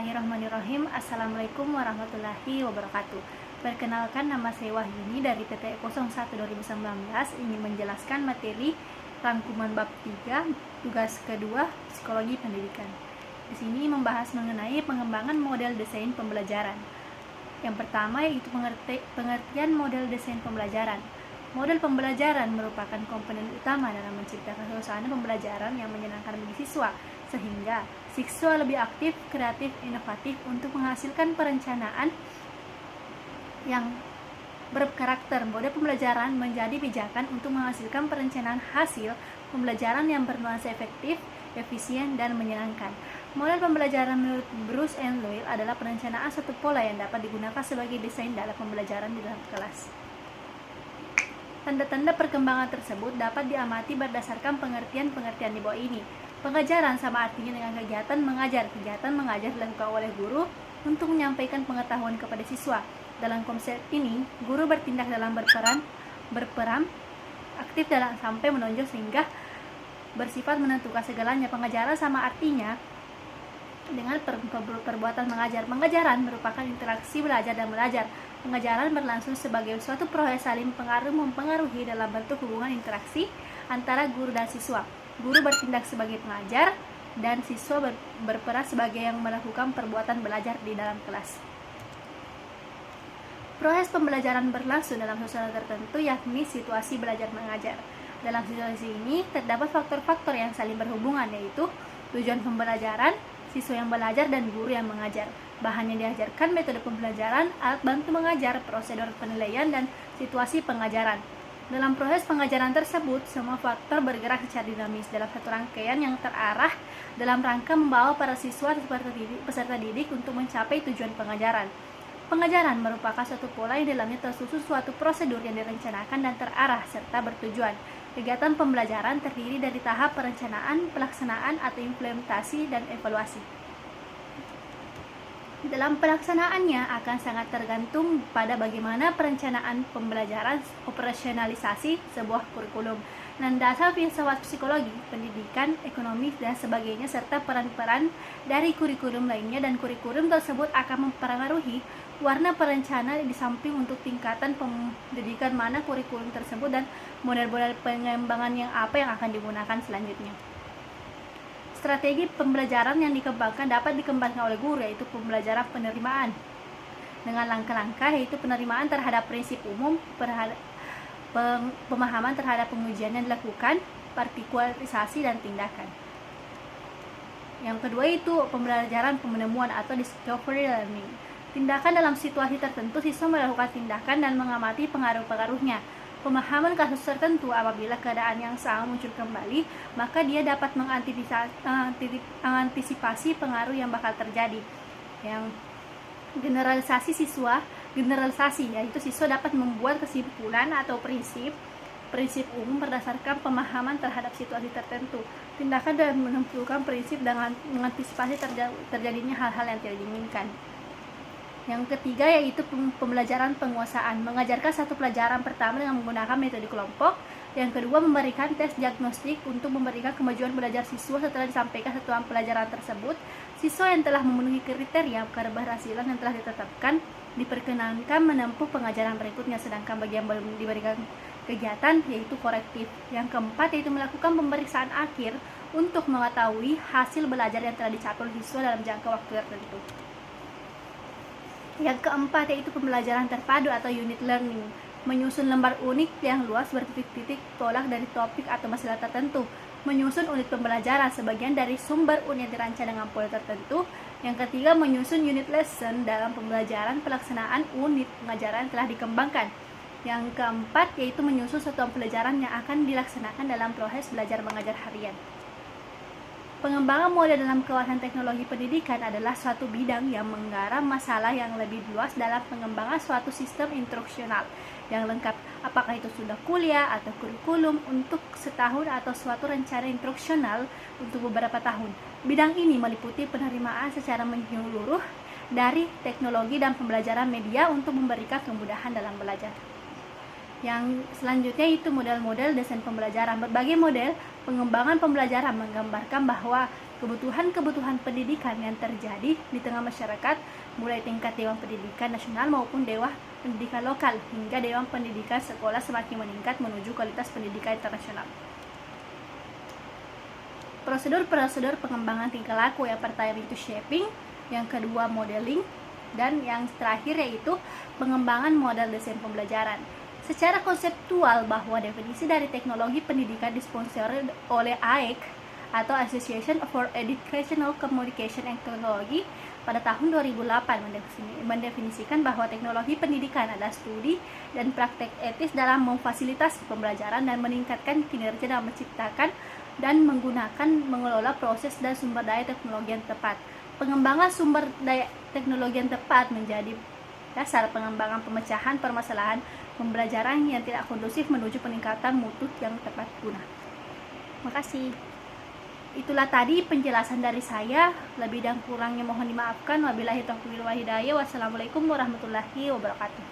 Bismillahirrahmanirrahim. Assalamualaikum warahmatullahi wabarakatuh. Perkenalkan, nama saya Wahyuni dari PT 01 2019, ingin menjelaskan materi rangkuman bab 3 tugas kedua psikologi pendidikan. Di sini membahas mengenai pengembangan model desain pembelajaran. Yang pertama yaitu pengertian model desain pembelajaran. Model pembelajaran merupakan komponen utama dalam menciptakan suasana pembelajaran yang menyenangkan bagi siswa, sehingga siswa lebih aktif, kreatif, inovatif untuk menghasilkan perencanaan yang berkarakter. Model pembelajaran menjadi pijakan untuk menghasilkan perencanaan hasil pembelajaran yang bernuansa efektif, efisien, dan menyenangkan. Model pembelajaran menurut Bruce and Loyal adalah perencanaan suatu pola yang dapat digunakan sebagai desain dalam pembelajaran di dalam kelas. Tanda-tanda perkembangan tersebut dapat diamati berdasarkan pengertian-pengertian di bawah ini. Pengajaran sama artinya dengan kegiatan mengajar. Kegiatan mengajar dilakukan oleh guru untuk menyampaikan pengetahuan kepada siswa. Dalam konsep ini, guru bertindak dalam berperan aktif dalam sampai menonjol sehingga bersifat menentukan segalanya. Pengajaran sama artinya dengan perbuatan mengajar. Pengajaran merupakan interaksi belajar dan belajar. Pengajaran berlangsung sebagai suatu proses saling mempengaruhi dalam bentuk hubungan interaksi antara guru dan siswa. Guru bertindak sebagai pengajar dan siswa berperan sebagai yang melakukan perbuatan belajar di dalam kelas. Proses pembelajaran berlangsung dalam suasana tertentu, yakni situasi belajar mengajar. Dalam situasi ini terdapat faktor-faktor yang saling berhubungan, yaitu tujuan pembelajaran, siswa yang belajar, dan guru yang mengajar. Bahan yang diajarkan, metode pembelajaran, alat bantu mengajar, prosedur penilaian, dan situasi pengajaran. Dalam proses pengajaran tersebut, semua faktor bergerak secara dinamis dalam satu rangkaian yang terarah dalam rangka membawa para siswa dan peserta didik untuk mencapai tujuan pengajaran. Pengajaran merupakan suatu pola yang dalamnya tersusun suatu prosedur yang direncanakan dan terarah serta bertujuan. Kegiatan pembelajaran terdiri dari tahap perencanaan, pelaksanaan atau implementasi, dan evaluasi. Dalam pelaksanaannya akan sangat tergantung pada bagaimana perencanaan pembelajaran, operasionalisasi sebuah kurikulum, dan dasar filsafat psikologi, pendidikan, ekonomi, dan sebagainya, serta peran-peran dari kurikulum lainnya, dan kurikulum tersebut akan mempengaruhi warna perencana di samping untuk tingkatan pendidikan mana kurikulum tersebut dan model-model pengembangan yang akan digunakan selanjutnya. Strategi pembelajaran yang dikembangkan dapat dikembangkan oleh guru, yaitu pembelajaran penerimaan dengan langkah-langkah, yaitu penerimaan terhadap prinsip umum, pemahaman terhadap pengujian yang dilakukan, partikularisasi, dan tindakan. Yang kedua itu pembelajaran penemuan atau discovery learning. Tindakan dalam situasi tertentu, siswa melakukan tindakan dan mengamati pengaruh-pengaruhnya. Pemahaman kasus tertentu, apabila keadaan yang sama muncul kembali, maka dia dapat mengantisipasi pengaruh yang bakal terjadi. Yang generalisasi yaitu siswa dapat membuat kesimpulan atau prinsip umum berdasarkan pemahaman terhadap situasi tertentu. Tindakan dalam menentukan prinsip dengan mengantisipasi terjadinya hal-hal yang tidak diinginkan. Yang ketiga yaitu pembelajaran penguasaan, mengajarkan satu pelajaran pertama dengan menggunakan metode kelompok. Yang kedua, memberikan tes diagnostik untuk memberikan kemajuan belajar siswa setelah disampaikan satuan pelajaran tersebut. Siswa yang telah memenuhi kriteria keberhasilan yang telah ditetapkan diperkenankan menempuh pengajaran berikutnya, sedangkan bagi yang belum diberikan kegiatan yaitu korektif. Yang keempat yaitu melakukan pemeriksaan akhir untuk mengetahui hasil belajar yang telah dicapai siswa dalam jangka waktu tertentu. Yang keempat yaitu pembelajaran terpadu atau unit learning, menyusun lembar unik yang luas bertitik-titik tolak dari topik atau masalah tertentu, menyusun unit pembelajaran sebagian dari sumber unit dirancang dengan pola tertentu. Yang ketiga, menyusun unit lesson dalam pembelajaran pelaksanaan unit pengajaran telah dikembangkan. Yang keempat yaitu menyusun satuan pelajaran yang akan dilaksanakan dalam proses belajar mengajar harian. Pengembangan model dalam kawasan teknologi pendidikan adalah suatu bidang yang menggarap masalah yang lebih luas dalam pengembangan suatu sistem instruksional yang lengkap, apakah itu sudah kuliah atau kurikulum untuk setahun atau suatu rencana instruksional untuk beberapa tahun. Bidang ini meliputi penerimaan secara menyeluruh dari teknologi dan pembelajaran media untuk memberikan kemudahan dalam belajar. Yang selanjutnya itu model-model desain pembelajaran. Berbagai model pengembangan pembelajaran menggambarkan bahwa kebutuhan-kebutuhan pendidikan yang terjadi di tengah masyarakat, mulai tingkat Dewan Pendidikan Nasional maupun Dewan Pendidikan Lokal hingga Dewan Pendidikan Sekolah semakin meningkat menuju kualitas pendidikan internasional. Prosedur-prosedur pengembangan tingkah laku, yang pertama itu shaping, yang kedua modeling, dan yang terakhir yaitu pengembangan model desain pembelajaran. Secara konseptual, bahwa definisi dari teknologi pendidikan disponsori oleh AEC atau Association for Educational Communication and Technology pada tahun 2008 mendefinisikan bahwa teknologi pendidikan adalah studi dan praktek etis dalam memfasilitasi pembelajaran dan meningkatkan kinerja dalam menciptakan dan mengelola proses dan sumber daya teknologi yang tepat. Pengembangan sumber daya teknologi yang tepat menjadi dasar pengembangan pemecahan permasalahan pembelajaran yang tidak kondusif menuju peningkatan mutu yang tepat guna. Makasih. Itulah tadi penjelasan dari saya. Lebih dan kurangnya mohon dimaafkan. Wabillahi taufiq wal hidayah. Wassalamualaikum warahmatullahi wabarakatuh.